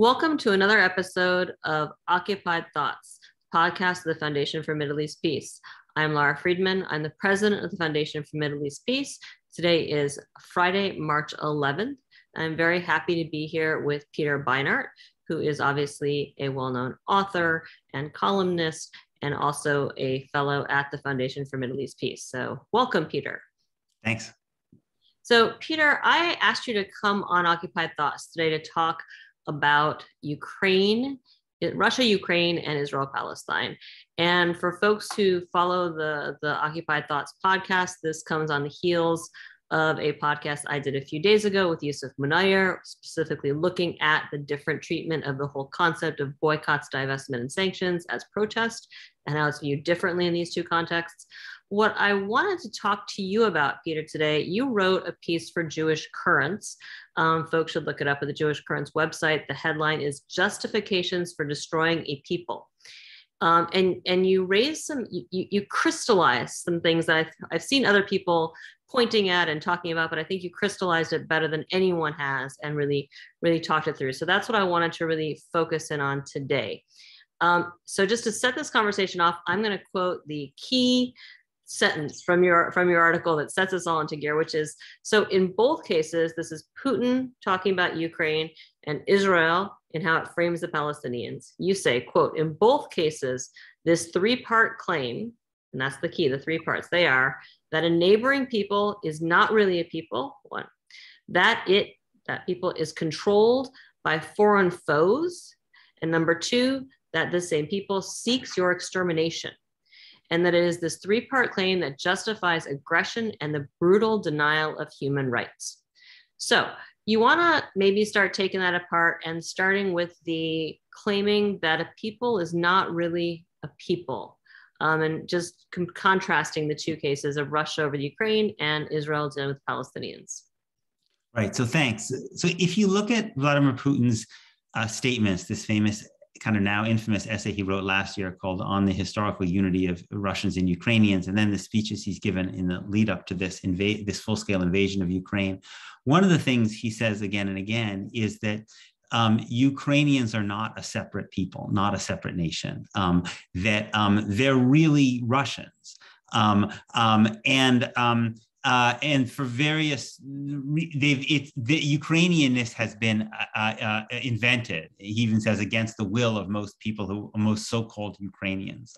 Welcome to another episode of Occupied Thoughts, podcast of the Foundation for Middle East Peace. I'm Lara Friedman. I'm the president of the Foundation for Middle East Peace. Today is Friday, March 11th. I'm very happy to be here with Peter Beinart, who is obviously a well-known author and columnist, and also a fellow at the Foundation for Middle East Peace. So welcome, Peter. Thanks. So Peter, I asked you to come on Occupied Thoughts today to talk about Ukraine, Russia, Ukraine, and Israel, Palestine. And for folks who follow the Occupied Thoughts podcast, this comes on the heels of a podcast I did a few days ago with Yousef Munayyer, specifically looking at the different treatment of the whole concept of boycotts, divestment, and sanctions as protest, and how it's viewed differently in these two contexts. What I wanted to talk to you about, Peter, today, you wrote a piece for Jewish Currents. Folks should look it up at the Jewish Currents website. The headline is Justifications for Destroying a People. And you raised some, you crystallized some things that I've seen other people pointing at and talking about, but I think you crystallized it better than anyone has and really talked it through. So that's what I wanted to really focus in on today. So just to set this conversation off, I'm going to quote the key sentence from your article that sets us all into gear, which is, so in both cases, this is Putin talking about Ukraine and Israel and how it frames the Palestinians. You say, quote, in both cases, this three-part claim, and that's the key, the three parts, they are that a neighboring people is not really a people, one, that people is controlled by foreign foes, and number two, that the same people seeks your extermination. And that it is this three-part claim that justifies aggression and the brutal denial of human rights. So you want to maybe start taking that apart and starting with the claiming that a people is not really a people, and just contrasting the two cases of Russia over the Ukraine and Israel dealing with Palestinians. Right, so thanks. So if you look at Vladimir Putin's statements, this famous kind of now infamous essay he wrote last year called On the Historical Unity of Russians and Ukrainians, and then the speeches he's given in the lead up to this full-scale invasion of Ukraine. One of the things he says again and again is that Ukrainians are not a separate people, not a separate nation, that they're really Russians. And for various, the Ukrainianness has been invented. He even says against the will of most people most so-called Ukrainians.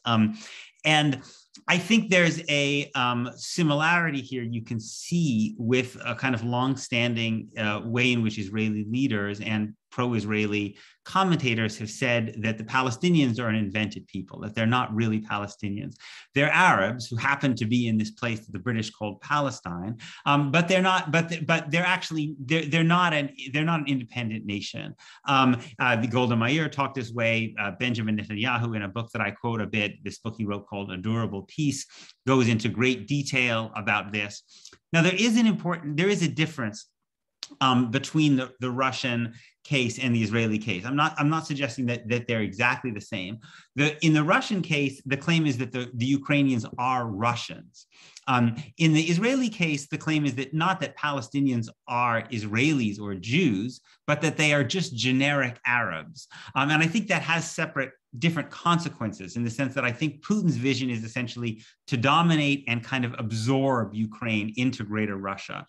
And I think there's a similarity here you can see with a kind of long-standing way in which Israeli leaders and pro-Israeli commentators have said that the Palestinians are an invented people, that they're not really Palestinians. They're Arabs who happen to be in this place that the British called Palestine, but they're not. But they're actually they're not an independent nation. The Golda Meir talked this way. Benjamin Netanyahu, in a book that I quote a bit, this book he wrote called A Durable Peace, goes into great detail about this. Now there is a difference between the Russian case and the Israeli case. I'm not suggesting that they're exactly the same. In the Russian case, the claim is that the Ukrainians are Russians. In the Israeli case, the claim is that not that Palestinians are Israelis or Jews, but that they are just generic Arabs. And I think that has different consequences in the sense that I think Putin's vision is essentially to dominate and kind of absorb Ukraine into greater Russia.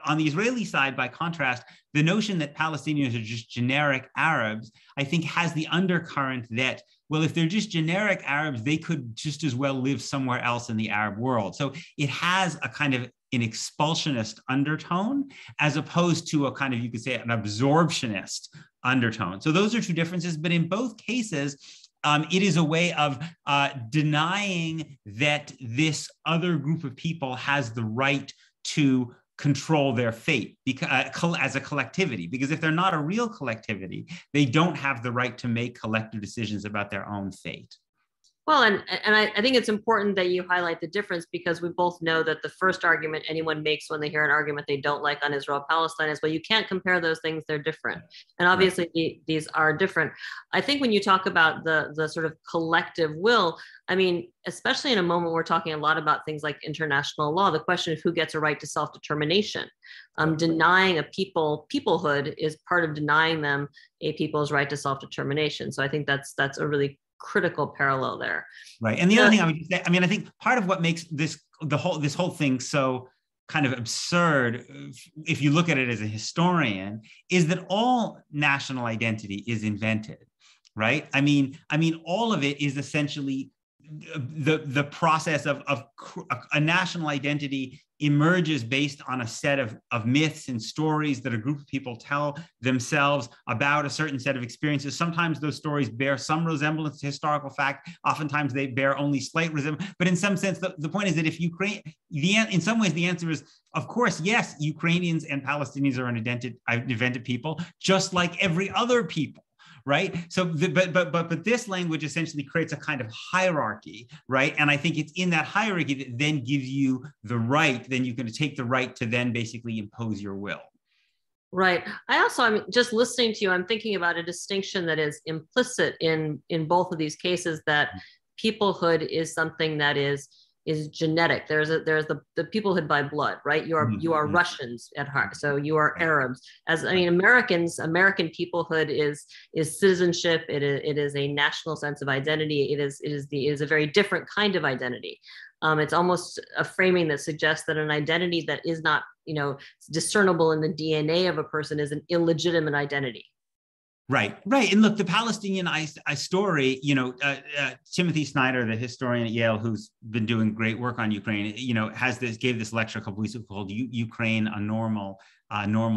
On the Israeli side, by contrast, the notion that Palestinians are just generic Arabs, I think, has the undercurrent that, well, if they're just generic Arabs, they could just as well live somewhere else in the Arab world. So it has a kind of an expulsionist undertone, as opposed to a kind of, you could say, an absorptionist undertone. So those are two differences, but in both cases, it is a way of denying that this other group of people has the right to control their fate as a collectivity, because if they're not a real collectivity, they don't have the right to make collective decisions about their own fate. Well, and I think it's important that you highlight the difference, because we both know that the first argument anyone makes when they hear an argument they don't like on Israel-Palestine is, well, you can't compare those things, they're different. And obviously these are different. I think when you talk about the sort of collective will, I mean, especially in a moment we're talking a lot about things like international law, the question of who gets a right to self-determination. Denying a peoplehood is part of denying them a people's right to self-determination. So I think that's a really critical parallel there. Right. And the other thing I would say, I mean, I think part of what makes this whole thing so kind of absurd, if you look at it as a historian, is that all national identity is invented, right? I mean, all of it is essentially the process of a national identity emerges based on a set of myths and stories that a group of people tell themselves about a certain set of experiences. Sometimes those stories bear some resemblance to historical fact. Oftentimes they bear only slight resemblance. But in some sense, the point is that if Ukraine, in some ways, the answer is, of course, yes, Ukrainians and Palestinians are an invented people, just like every other people. Right. So, but this language essentially creates a kind of hierarchy, right? And I think it's in that hierarchy that then gives you the right. Then you can take the right to then basically impose your will. Right. I'm just listening to you, I'm thinking about a distinction that is implicit in both of these cases, that peoplehood is something that is genetic. There's the peoplehood by blood, right? You are Russians at heart, so you are Arabs. American peoplehood is citizenship. It is a national sense of identity. It is a very different kind of identity. It's almost a framing that suggests that an identity that is not, discernible in the DNA of a person is an illegitimate identity. Right. And look, the Palestinian story, Timothy Snyder, the historian at Yale, who's been doing great work on Ukraine, gave this lecture a couple weeks ago called "Ukraine, a Normal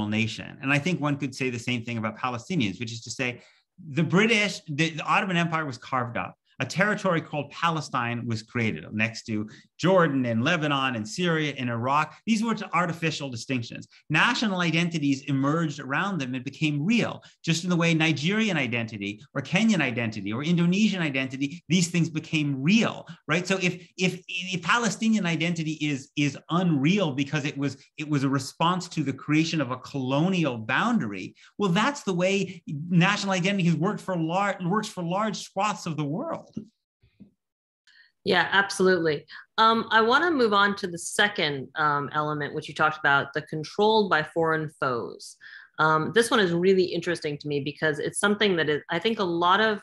Nation." And I think one could say the same thing about Palestinians, which is to say, the Ottoman Empire was carved up. A territory called Palestine was created next to Jordan and Lebanon and Syria and Iraq. These were artificial distinctions. National identities emerged around them and became real, just in the way Nigerian identity or Kenyan identity or Indonesian identity, these things became real, right? So if Palestinian identity is unreal because it was a response to the creation of a colonial boundary, well, that's the way national identity has works for large swaths of the world. Yeah, absolutely. I want to move on to the second element, which you talked about, the controlled by foreign foes. This one is really interesting to me because it's something that I think a lot of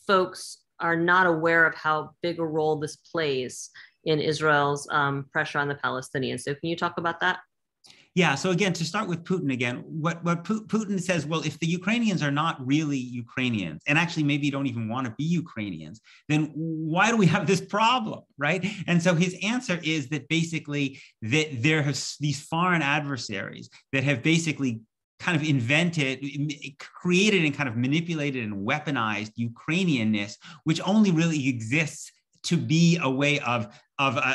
folks are not aware of how big a role this plays in Israel's pressure on the Palestinians. So can you talk about that? Yeah. So again, to start with Putin again, what Putin says, well, if the Ukrainians are not really Ukrainians, and actually maybe don't even want to be Ukrainians, then why do we have this problem, right? And so his answer is that basically that there have these foreign adversaries that have basically kind of created and kind of manipulated and weaponized Ukrainianness, which only really exists to be a way of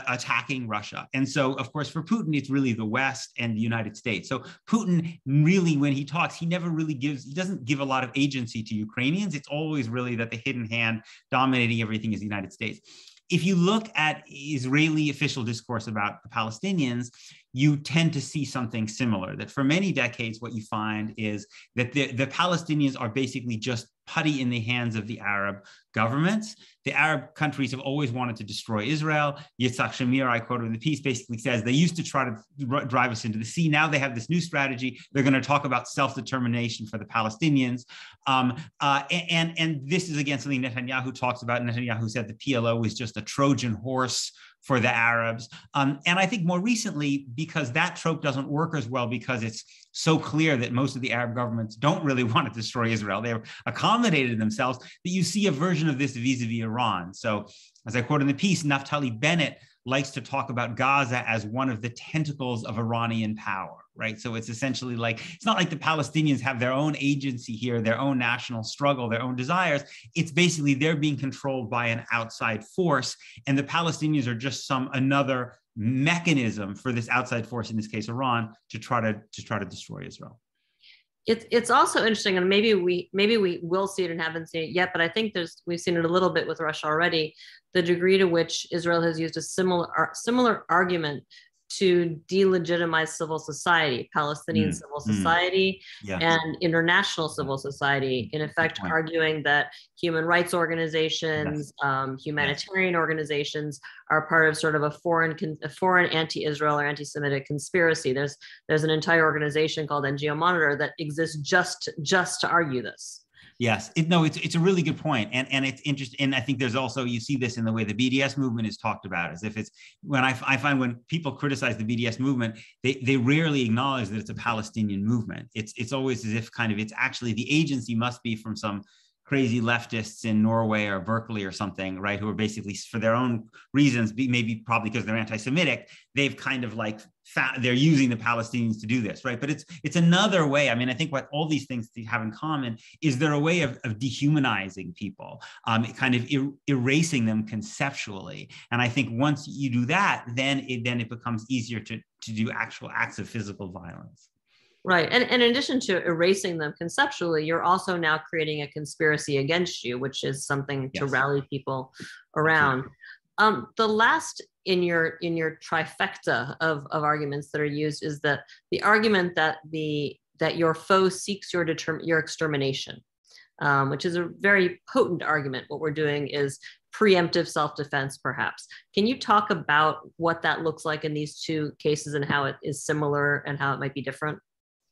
attacking Russia. And so, of course, for Putin, it's really the West and the United States. So Putin really, when he talks, he doesn't give a lot of agency to Ukrainians. It's always really that the hidden hand dominating everything is the United States. If you look at Israeli official discourse about the Palestinians, you tend to see something similar, that for many decades, what you find is that the Palestinians are basically just putty in the hands of the Arab governments. The Arab countries have always wanted to destroy Israel. Yitzhak Shamir, I quote in the piece, basically says they used to try to drive us into the sea. Now they have this new strategy. They're going to talk about self-determination for the Palestinians. And this is, again, something Netanyahu talks about. Netanyahu said the PLO is just a Trojan horse for the Arabs. And I think more recently, because that trope doesn't work as well, because it's so clear that most of the Arab governments don't really want to destroy Israel, they've accommodated themselves, that you see a version of this vis-a-vis Iran. So as I quote in the piece, Naftali Bennett likes to talk about Gaza as one of the tentacles of Iranian power, right? So it's essentially like, it's not like the Palestinians have their own agency here, their own national struggle, their own desires. It's basically they're being controlled by an outside force, and the Palestinians are just another mechanism for this outside force, in this case, Iran, to try to destroy Israel. It's also interesting, and maybe we will see it and haven't seen it yet, but I think we've seen it a little bit with Russia already. The degree to which Israel has used a similar argument to delegitimize civil society, Palestinian civil society, Yeah. and international civil society, in effect arguing that human rights organizations, humanitarian organizations are part of sort of a foreign anti-Israel or anti-Semitic conspiracy. There's an entire organization called NGO Monitor that exists just to argue this. Yes, it's a really good point, and it's interesting. And I think there's also, you see this in the way the BDS movement is talked about, as if it's, when I find when people criticize the BDS movement, they rarely acknowledge that it's a Palestinian movement. It's always as if kind of it's actually the agency must be from some crazy leftists in Norway or Berkeley or something, right? Who are basically, for their own reasons, maybe probably because they're anti-Semitic, they've kind of like they're using the Palestinians to do this, right? But it's another way. I mean, I think what all these things have in common is they're a way of dehumanizing people, kind of erasing them conceptually. And I think once you do that, then it becomes easier to do actual acts of physical violence. Right. And in addition to erasing them conceptually, you're also now creating a conspiracy against you, which is something to rally people around. The last in your trifecta of arguments that are used is that the argument that your foe seeks your extermination, which is a very potent argument. What we're doing is preemptive self-defense, perhaps. Can you talk about what that looks like in these two cases and how it is similar and how it might be different?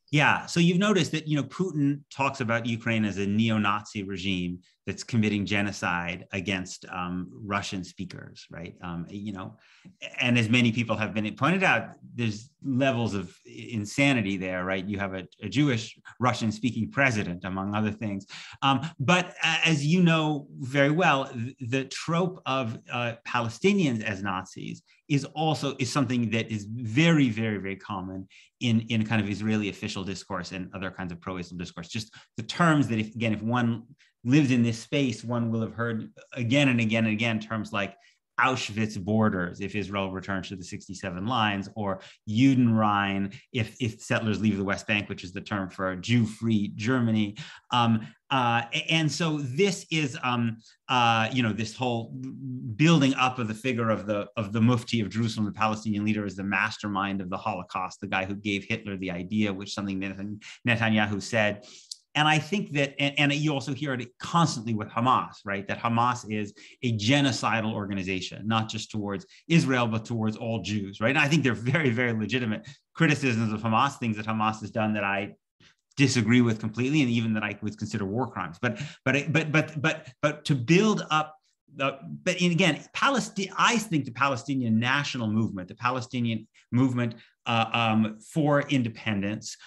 Yeah, so you've noticed that, Putin talks about Ukraine as a neo-Nazi regime that's committing genocide against Russian speakers, right? And as many people have been pointed out, there's levels of insanity there, right? You have a Jewish Russian-speaking president, among other things. But as you know very well, the trope of Palestinians as Nazis is something that is very, very, very common in kind of Israeli official discourse and other kinds of pro-Israel discourse. Just the terms that, if one lives in this space, one will have heard again and again and again terms like Auschwitz borders, if Israel returns to the 67 lines, or Judenrein, if settlers leave the West Bank, which is the term for Jew-free Germany. And so this is, this whole building up of the figure of the Mufti of Jerusalem, the Palestinian leader, as the mastermind of the Holocaust, the guy who gave Hitler the idea, which something Netanyahu said. And I think that, and you also hear it constantly with Hamas, right? That Hamas is a genocidal organization, not just towards Israel, but towards all Jews, right? And I think they're very, very legitimate criticisms of Hamas, things that Hamas has done that I disagree with completely, and even that I would consider war crimes. But to build up. But again, I think the Palestinian national movement, the Palestinian movement for independence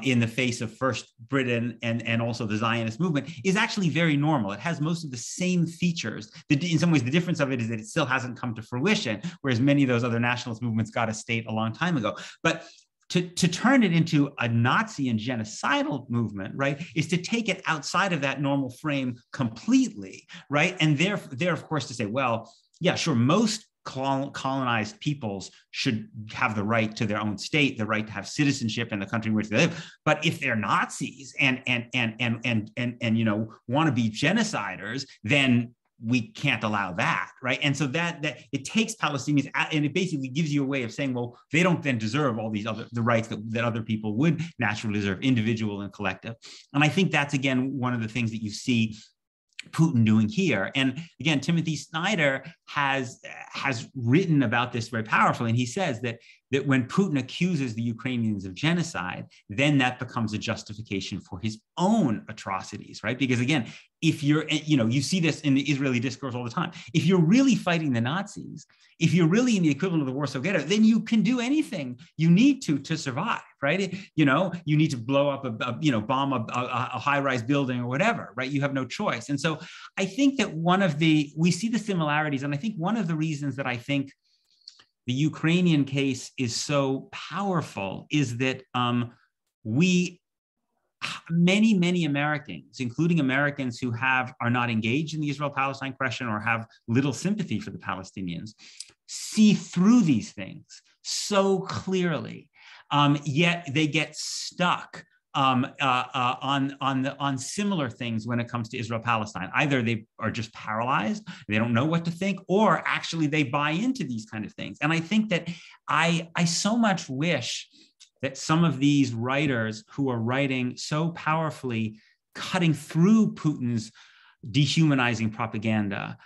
in the face of first Britain and also the Zionist movement, is actually very normal. It has most of the same features. In some ways, the difference of it is that it still hasn't come to fruition, whereas many of those other nationalist movements got a state a long time ago. But to turn it into a Nazi and genocidal movement, right, is to take it outside of that normal frame completely, right? And there, of course, to say, well, yeah, sure, most colonized peoples should have the right to their own state, the right to have citizenship in the country in which they live. But if they're Nazis and want to be genociders, then we can't allow that, right? And so that it takes Palestinians, and it basically gives you a way of saying, well, they don't then deserve all these the rights that other people would naturally deserve, individual and collective. And I think that's, again, one of the things that you see Putin doing here. And again, Timothy Snyder has written about this very powerfully, and he says that when Putin accuses the Ukrainians of genocide, then that becomes a justification for his own atrocities, right? Because again, if you're, you see this in the Israeli discourse all the time. If you're really fighting the Nazis, if you're really in the equivalent of the Warsaw Ghetto, then you can do anything you need to survive, right? You need to blow up bomb a high-rise building or whatever, right? You have no choice. And so I think that we see the similarities, and I think one of the reasons that I think the Ukrainian case is so powerful is that many Americans, including Americans who are not engaged in the Israel-Palestine question or have little sympathy for the Palestinians, see through these things so clearly, yet they get stuck on similar things when it comes to Israel-Palestine. Either they are just paralyzed, they don't know what to think, or actually they buy into these kind of things. And I think that I so much wish that some of these writers who are writing so powerfully, cutting through Putin's dehumanizing propaganda,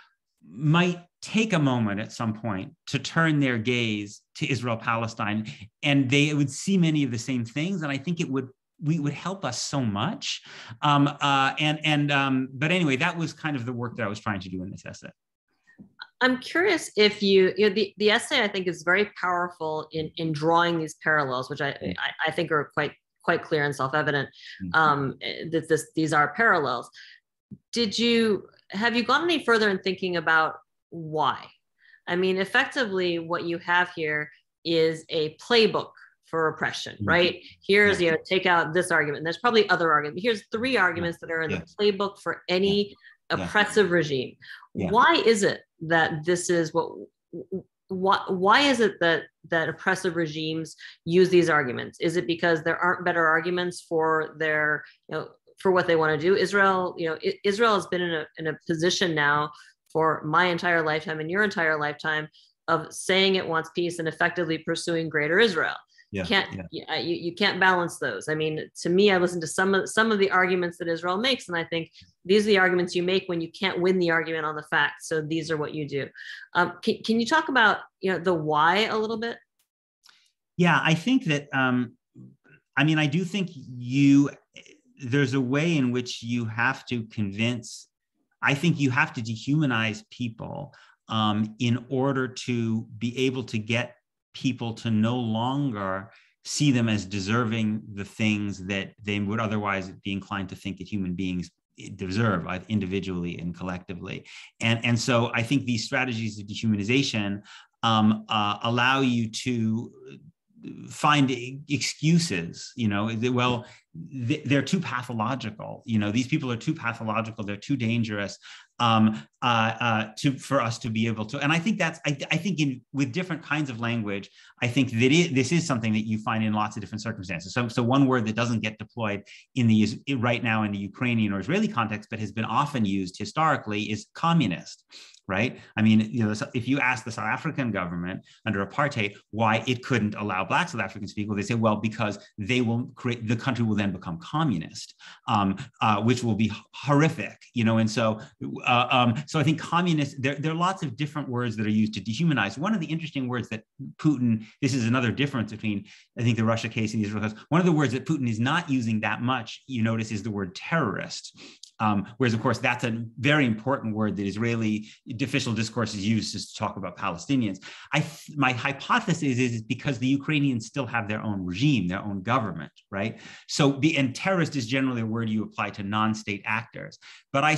might take a moment at some point to turn their gaze to Israel-Palestine, and they would see many of the same things. And I think would help us so much. But anyway, that was kind of the work that I was trying to do in this essay. I'm curious if the essay, I think, is very powerful in drawing these parallels, which I think are quite clear and self-evident, that these are parallels. Have you gone any further in thinking about why? I mean, effectively, what you have here is a playbook for oppression, right? Here's, take out this argument. There's probably other arguments. Here's 3 arguments that are in the playbook for any oppressive regime. Why is it that this is why is it that oppressive regimes use these arguments? Is it because there aren't better arguments for their, for what they want to do? Israel has been in a position now for my entire lifetime and your entire lifetime of saying it wants peace and effectively pursuing greater Israel. You can't balance those. I mean, to me, I listen to some of the arguments that Israel makes, and I think these are the arguments you make when you can't win the argument on the facts. So these are what you do. Can you talk about the why a little bit? Yeah, I think that I do think there's a way in which you have to convince. I think you have to dehumanize people in order to be able to get people to no longer see them as deserving the things that they would otherwise be inclined to think that human beings deserve, individually and collectively. And so I think these strategies of dehumanization allow you to find excuses, they're too pathological. These people are too pathological. They're too dangerous for us to be able to. And I think with different kinds of language, I think that this is something that you find in lots of different circumstances. So one word that doesn't get deployed right now in the Ukrainian or Israeli context, but has been often used historically, is communist. Right? I mean, if you ask the South African government under apartheid why it couldn't allow Black South Africans to speak, they say, well, because the country will then become communist, which will be horrific, And so I think communist. There are lots of different words that are used to dehumanize. One of the interesting words that Putin. This is another difference between, I think, the Russia case and the Israel case. One of the words that Putin is not using that much, you notice, is the word terrorist. Whereas, of course, that's a very important word that Israeli official discourse is used to talk about Palestinians. My hypothesis is because the Ukrainians still have their own regime, their own government, right? So, and terrorist is generally a word you apply to non-state actors. But I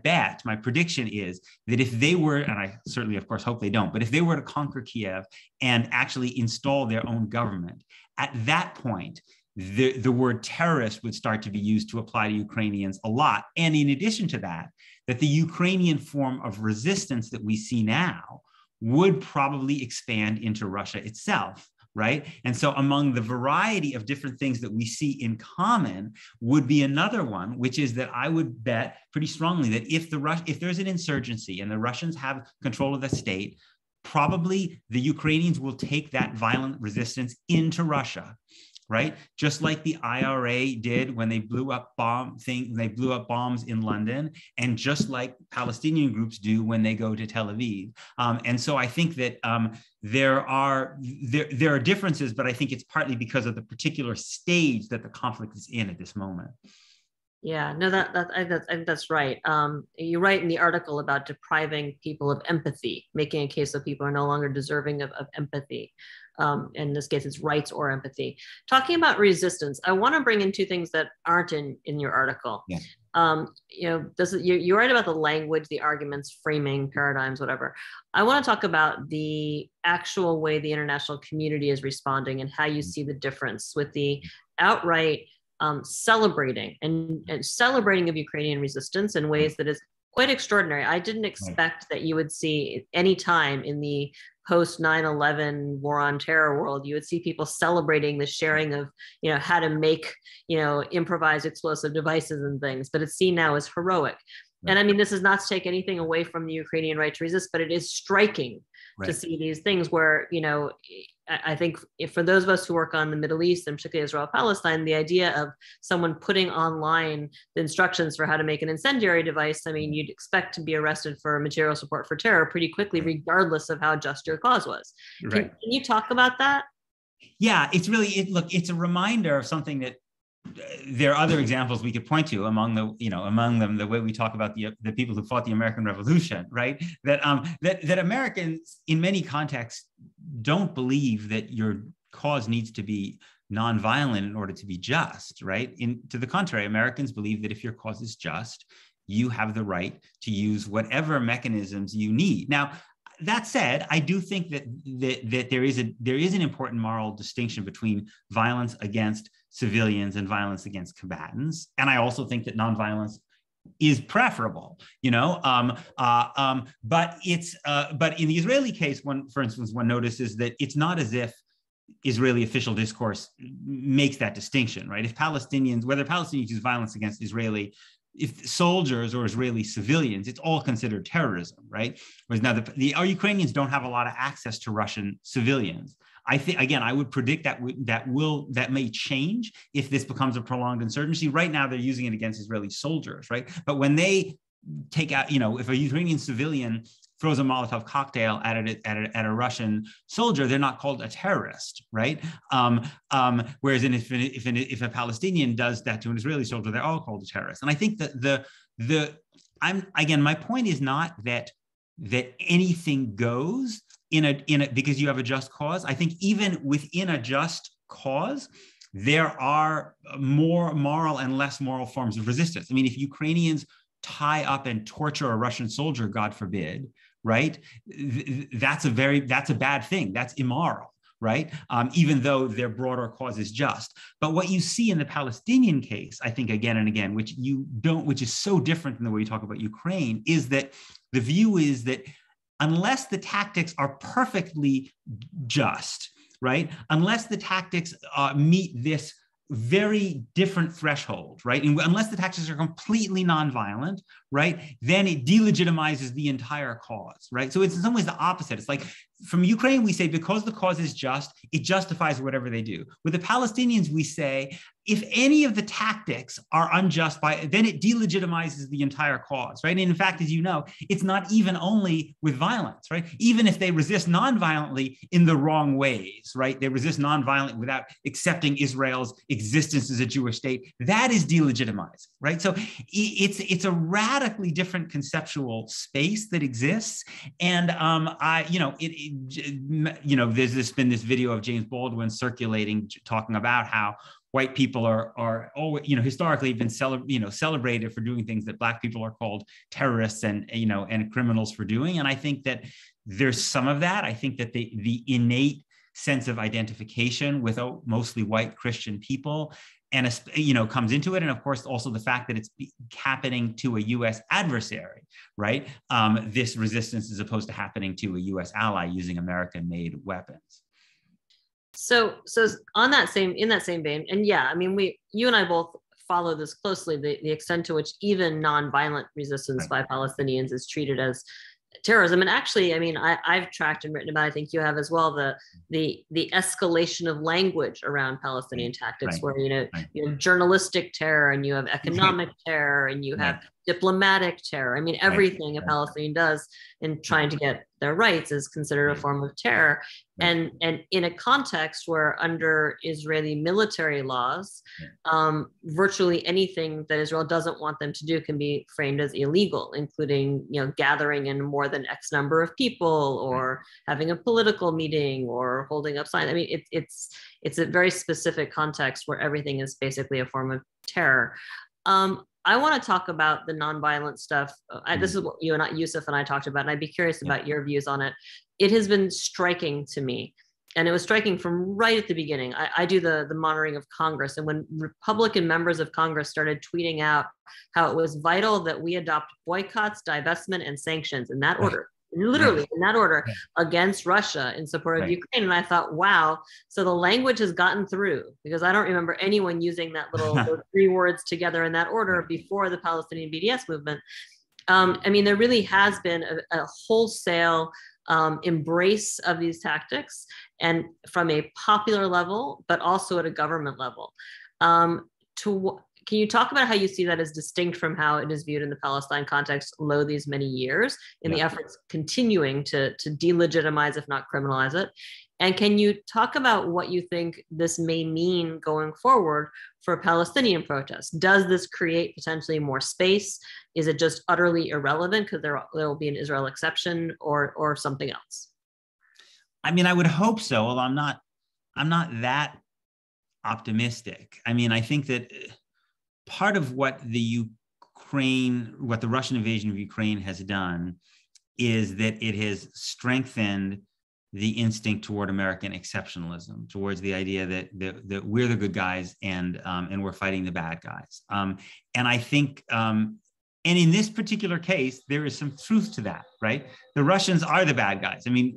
bet, my prediction is that if they were, and I certainly, of course, hope they don't, but if they were to conquer Kiev and actually install their own government, at that point, the word terrorist would start to be used to apply to Ukrainians a lot. And in addition to that the Ukrainian form of resistance that we see now would probably expand into Russia itself, right? And so among the variety of different things that we see in common would be another one, which is that I would bet pretty strongly that if there's an insurgency and the Russians have control of the state, probably the Ukrainians will take that violent resistance into Russia. Right, just like the IRA did when they blew up bombs in London, and just like Palestinian groups do when they go to Tel Aviv. And so I think that there are differences, but I think it's partly because of the particular stage that the conflict is in at this moment. Yeah, no, that's right. You write in the article about depriving people of empathy, making a case that people are no longer deserving of empathy. In this case, it's rights or empathy. Talking about resistance, I want to bring in 2 things that aren't in your article. Yeah. You write about the language, the arguments, framing, paradigms, whatever. I want to talk about the actual way the international community is responding and how you see the difference with the outright celebrating of Ukrainian resistance in ways that is quite extraordinary. I didn't expect that you would see any time in the post 9/11 war on terror world, you would see people celebrating the sharing of, how to make, improvised explosive devices and things, but it's seen now as heroic. Right. And I mean, this is not to take anything away from the Ukrainian right to resist, but it is striking to see these things where, I think for those of us who work on the Middle East and particularly Israel, Palestine, the idea of someone putting online the instructions for how to make an incendiary device, I mean, you'd expect to be arrested for material support for terror pretty quickly, regardless of how just your cause was. Can you talk about that? Yeah, it's really, it's a reminder of something that there are other examples we could point to among them, the way we talk about the people who fought the American Revolution, right? That Americans in many contexts don't believe that your cause needs to be nonviolent in order to be just, right? To the contrary, Americans believe that if your cause is just, you have the right to use whatever mechanisms you need. Now, that said, I do think that there is an important moral distinction between violence against civilians and violence against combatants, and I also think that nonviolence is preferable. But in the Israeli case, for instance, one notices that it's not as if Israeli official discourse makes that distinction, right? Whether Palestinians use violence against Israeli if soldiers or Israeli civilians, it's all considered terrorism, right? Whereas now our Ukrainians don't have a lot of access to Russian civilians. I think, again, I would predict that may change if this becomes a prolonged insurgency. Right now, they're using it against Israeli soldiers, right? But when they take out, if a Ukrainian civilian throws a Molotov cocktail at a Russian soldier, they're not called a terrorist, right? Whereas if a Palestinian does that to an Israeli soldier, they're all called a terrorist. And I think that my point is not that anything goes because you have a just cause. I think even within a just cause, there are more moral and less moral forms of resistance. I mean, if Ukrainians tie up and torture a Russian soldier, God forbid, right? That's a bad thing. That's immoral, right? Even though their broader cause is just. But what you see in the Palestinian case, I think again and again, which is so different than the way you talk about Ukraine, is that the view is that unless the tactics are perfectly just, right? Unless the tactics meet this very different threshold, right? And unless the tactics are completely nonviolent, right, then it delegitimizes the entire cause, right? So it's in some ways the opposite. It's like from Ukraine, we say because the cause is just, it justifies whatever they do. With the Palestinians, we say if any of the tactics are unjust, then it delegitimizes the entire cause, right? And in fact, as you know, it's not even only with violence, right? Even if they resist nonviolently in the wrong ways, right? They resist nonviolently without accepting Israel's existence as a Jewish state. That is delegitimizing, right? So it's a radically different conceptual space that exists, and there's been this video of James Baldwin circulating talking about how white people are always, historically been celebrated for doing things that Black people are called terrorists and criminals for doing. And I think that there's some of that. I think that the innate sense of identification with mostly white Christian people comes into it. And of course, also the fact that it's happening to a U.S. adversary, right? This resistance is opposed to happening to a U.S. ally using American-made weapons. So in that same vein, and yeah, I mean, you and I both follow this closely, the extent to which even nonviolent resistance by Palestinians is treated as terrorism. And actually, I mean, I've tracked and written about, I think you have as well, the escalation of language around Palestinian tactics, where you have journalistic terror and you have economic terror and you have diplomatic terror. I mean, everything a Palestinian does in trying to get their rights is considered a form of terror. And in a context where under Israeli military laws, virtually anything that Israel doesn't want them to do can be framed as illegal, including gathering in more than X number of people, or having a political meeting, or holding up signs. I mean, it's a very specific context where everything is basically a form of terror. I want to talk about the nonviolent stuff. This is what you and Yousef and I talked about, and I'd be curious about your views on it. It has been striking to me, and it was striking from right at the beginning. I do the monitoring of Congress, and when Republican members of Congress started tweeting out how it was vital that we adopt boycotts, divestment, and sanctions in that order, literally Right. in that order, Yeah. against Russia in support of Right. Ukraine. And I thought, wow, so the language has gotten through, because I don't remember anyone using those three words together in that order Right. before the Palestinian BDS movement. I mean, there really has been a wholesale embrace of these tactics, and from a popular level, but also at a government level. Can you talk about how you see that as distinct from how it is viewed in the Palestine context, lo these many years, in the efforts continuing to delegitimize, if not criminalize it? And can you talk about what you think this may mean going forward for Palestinian protests? Does this create potentially more space? Is it just utterly irrelevant because there will be an Israel exception, or something else? I mean, I would hope so, although I'm not that optimistic. I mean, I think that part of what the Russian invasion of Ukraine has done is that it has strengthened the instinct toward American exceptionalism, towards the idea that we're the good guys and we're fighting the bad guys. And I think, and in this particular case, there is some truth to that, right? The Russians are the bad guys. I mean,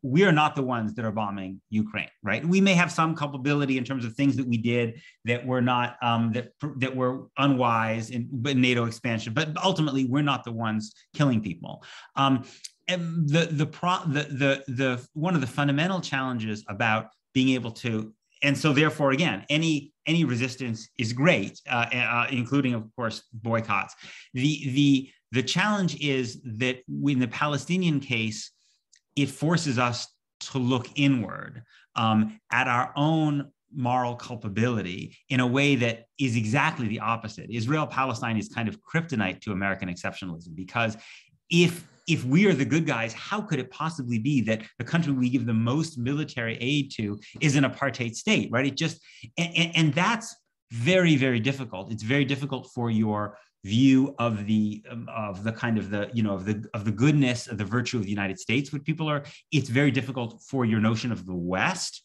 we are not the ones that are bombing Ukraine, right? We may have some culpability in terms of things that we did that were not that were unwise in NATO expansion, but ultimately we're not the ones killing people. And one of the fundamental challenges about being able to, and so therefore again, any resistance is great, including of course boycotts. The challenge is that in the Palestinian case, it forces us to look inward at our own moral culpability in a way that is exactly the opposite. Israel-Palestine is kind of kryptonite to American exceptionalism, because if we are the good guys, how could it possibly be that the country we give the most military aid to is an apartheid state, right? It just, and that's very, very difficult. It's very difficult for your view of the kind of the, of the goodness, of the virtue of the United States, what people are. It's very difficult for your notion of the West,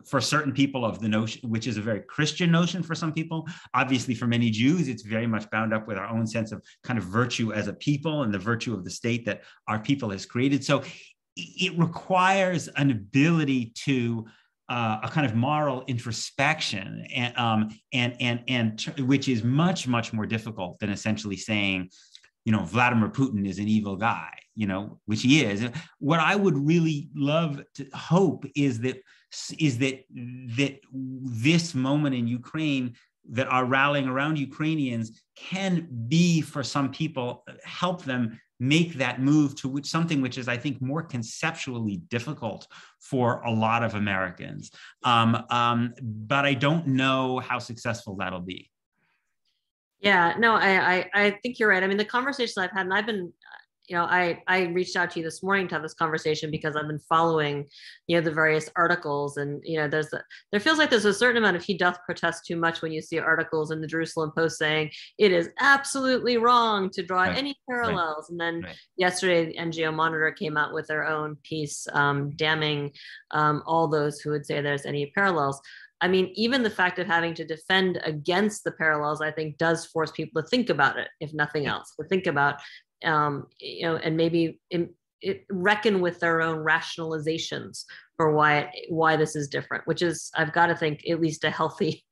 for certain people, of the notion, which is a very Christian notion for some people. Obviously, for many Jews, it's very much bound up with our own sense of kind of virtue as a people and the virtue of the state that our people has created. So it requires an ability to a kind of moral introspection, and which is much, much more difficult than essentially saying, Vladimir Putin is an evil guy, which he is. What I would really love to hope is that this moment in Ukraine, that are rallying around Ukrainians, can be, for some people, help them make that move to something which is, I think, more conceptually difficult for a lot of Americans. But I don't know how successful that'll be. Yeah, no, I think you're right. I mean, the conversations I've had, and I've been, I reached out to you this morning to have this conversation because I've been following, the various articles, and there feels like there's a certain amount of he doth protest too much when you see articles in the Jerusalem Post saying it is absolutely wrong to draw any parallels. And then yesterday, the NGO Monitor came out with their own piece damning all those who would say there's any parallels. I mean, even the fact of having to defend against the parallels, I think, does force people to think about it, if nothing else, to think about, and maybe reckon with their own rationalizations for why this is different, which is, I've got to think, at least a healthy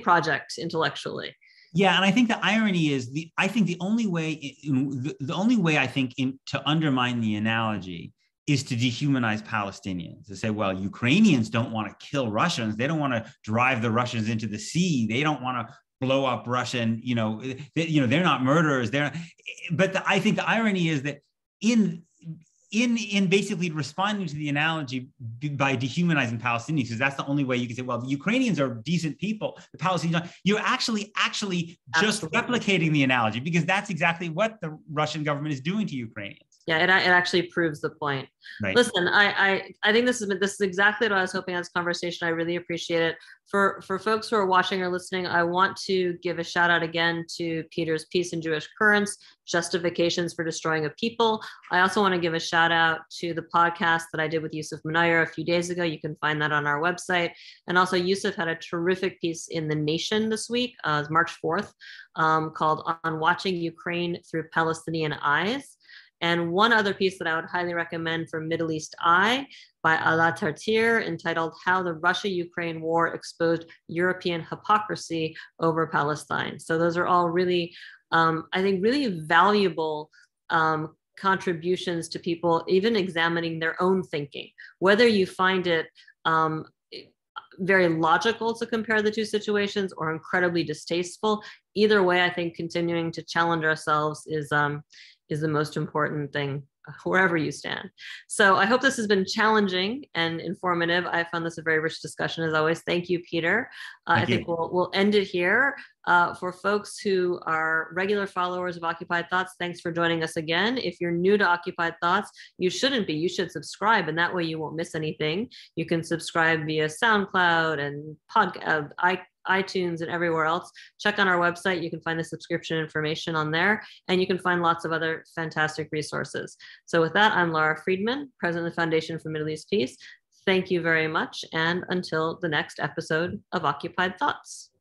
project intellectually. Yeah, and I think the irony is the only way I think to undermine the analogy is to dehumanize Palestinians, to say, well, Ukrainians don't want to kill Russians. They don't want to drive the Russians into the sea. They don't want to blow up Russian, they're not murderers. I think the irony is that in basically responding to the analogy by dehumanizing Palestinians, because that's the only way you can say, well, the Ukrainians are decent people, the Palestinians, you're actually just replicating the analogy, because that's exactly what the Russian government is doing to Ukrainians. Yeah, it actually proves the point. Right. Listen, I think this is exactly what I was hoping on this conversation. I really appreciate it. For folks who are watching or listening, I want to give a shout out again to Peter's piece in Jewish Currents, Justifications for Destroying a People. I also want to give a shout out to the podcast that I did with Yousef Munayyer a few days ago. You can find that on our website. And also, Yousef had a terrific piece in The Nation this week, March 4th, called On Watching Ukraine Through Palestinian Eyes. And one other piece that I would highly recommend from Middle East Eye by Ala Tartir, entitled How the Russia-Ukraine War Exposed European Hypocrisy Over Palestine. So those are all really, I think, really valuable contributions to people even examining their own thinking, whether you find it very logical to compare the two situations or incredibly distasteful. Either way, I think continuing to challenge ourselves is the most important thing, wherever you stand. So I hope this has been challenging and informative. I found this a very rich discussion, as always. Thank you, Peter. I think we'll end it here. For folks who are regular followers of Occupied Thoughts, thanks for joining us again. If you're new to Occupied Thoughts, you shouldn't be. You should subscribe, and that way you won't miss anything. You can subscribe via SoundCloud and iTunes and everywhere else. Check on our website. You can find the subscription information on there, and you can find lots of other fantastic resources. So with that, I'm Lara Friedman, President of the Foundation for Middle East Peace. Thank you very much, and until the next episode of Occupied Thoughts.